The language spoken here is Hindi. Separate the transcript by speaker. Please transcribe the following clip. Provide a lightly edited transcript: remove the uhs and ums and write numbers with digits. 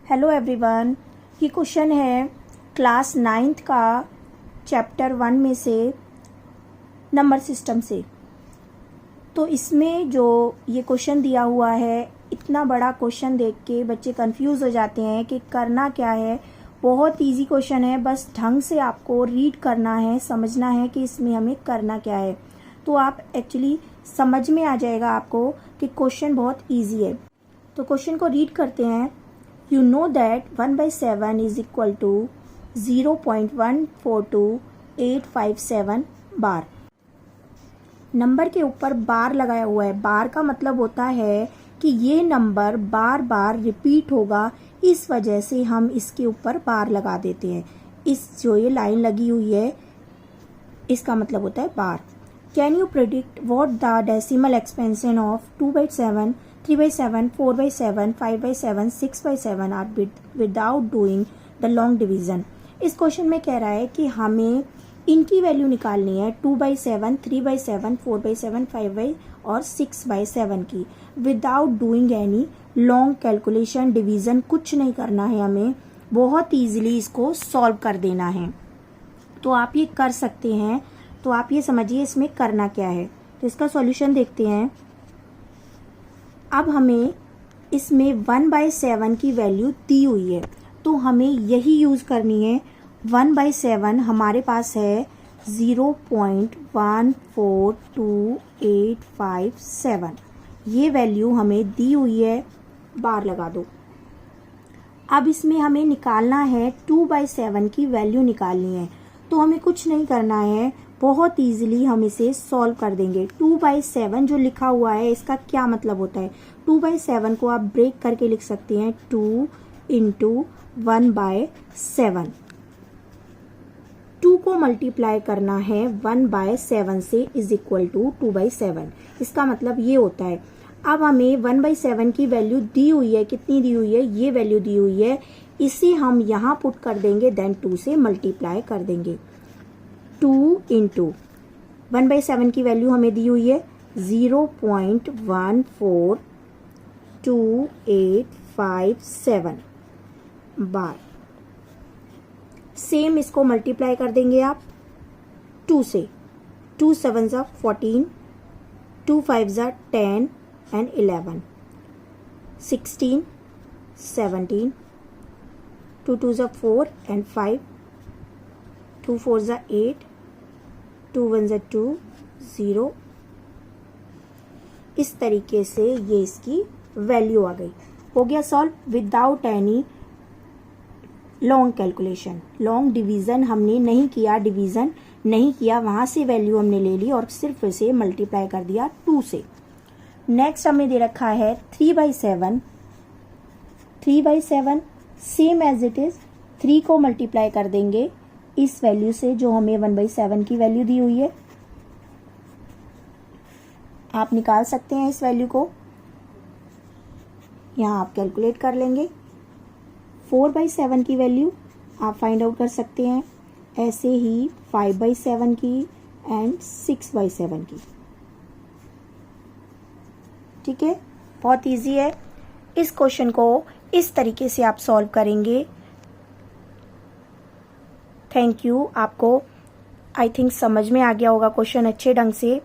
Speaker 1: हेलो एवरीवन, ये क्वेश्चन है क्लास 9th का चैप्टर 1 में से नंबर सिस्टम से। तो इसमें जो ये क्वेश्चन दिया हुआ है, इतना बड़ा क्वेश्चन देख के बच्चे कंफ्यूज हो जाते हैं कि करना क्या है। बहुत इजी क्वेश्चन है, बस ढंग से आपको रीड करना है, समझना है कि इसमें हमें करना क्या है। तो आप एक्चुअली समझ में आ जाएगा आपको कि क्वेश्चन बहुत ईजी है। तो क्वेश्चन को रीड करते हैं। You know that 1/7 is equal to 0.142857 bar. Number के ऊपर बार लगाया हुआ है। बार का मतलब होता है कि ये नंबर बार बार रिपीट होगा, इस वजह से हम इसके ऊपर बार लगा देते हैं। इस जो ये लाइन लगी हुई है, इसका मतलब होता है बार। Can you predict what the decimal expansion of 2/7, 3/7, 4/7, 5/7, 6/7 are without doing the long division. इस क्वेश्चन में कह रहा है कि हमें इनकी वैल्यू निकालनी है 2/7, 3/7, 4/7, 5 और 6/7 की, without doing any long calculation, division कुछ नहीं करना है हमें। बहुत ईजिली इसको सॉल्व कर देना है। तो आप ये कर सकते हैं। तो आप ये समझिए इसमें करना क्या है। तो इसका सॉल्यूशन देखते हैं। अब हमें इसमें 1/7 की वैल्यू दी हुई है, तो हमें यही यूज़ करनी है। 1/7 हमारे पास है 0.142857। ये वैल्यू हमें दी हुई है, बार लगा दो। अब इसमें हमें निकालना है 2/7 की वैल्यू निकालनी है। तो हमें कुछ नहीं करना है, बहुत इजीली हम इसे सॉल्व कर देंगे। 2/7 जो लिखा हुआ है, इसका क्या मतलब होता है? 2/7 को आप ब्रेक करके लिख सकते हैं 2 × 1/7। 2 को मल्टीप्लाई करना है 1/7 से इज इक्वल टू 2/7। इसका मतलब ये होता है। अब हमें 1/7 की वैल्यू दी हुई है, कितनी दी हुई है? ये वैल्यू दी हुई है। इसे हम यहाँ पुट कर देंगे, देन 2 से मल्टीप्लाई कर देंगे। 2 × 1/7 की वैल्यू हमें दी हुई है 0.142857 बार। सेम इसको मल्टीप्लाई कर देंगे आप 2 से। 2 7 = 14, 2 5 = 10 and 11, 16, 17, 2 2 = 4 and 5, 2 4 = 8, 2 1 = 2, 0। इस तरीके से ये इसकी वैल्यू आ गई। हो गया solve without any long calculation. Long division हमने नहीं किया, डिवीजन नहीं किया, वहां से वैल्यू हमने ले ली और सिर्फ इसे मल्टीप्लाई कर दिया 2 से। नेक्स्ट हमें दे रखा है 3/7। 3/7 सेम एज इट इज, 3 को मल्टीप्लाई कर देंगे इस वैल्यू से जो हमें 1/7 की वैल्यू दी हुई है। आप निकाल सकते हैं इस वैल्यू को, यहाँ आप कैलकुलेट कर लेंगे। 4/7 की वैल्यू आप फाइंड आउट कर सकते हैं, ऐसे ही 5/7 की एंड 6/7 की। ठीक है, बहुत इजी है। इस क्वेश्चन को इस तरीके से आप सॉल्व करेंगे। Thank you. आपको आई थिंक समझ में आ गया होगा क्वेश्चन अच्छे ढंग से।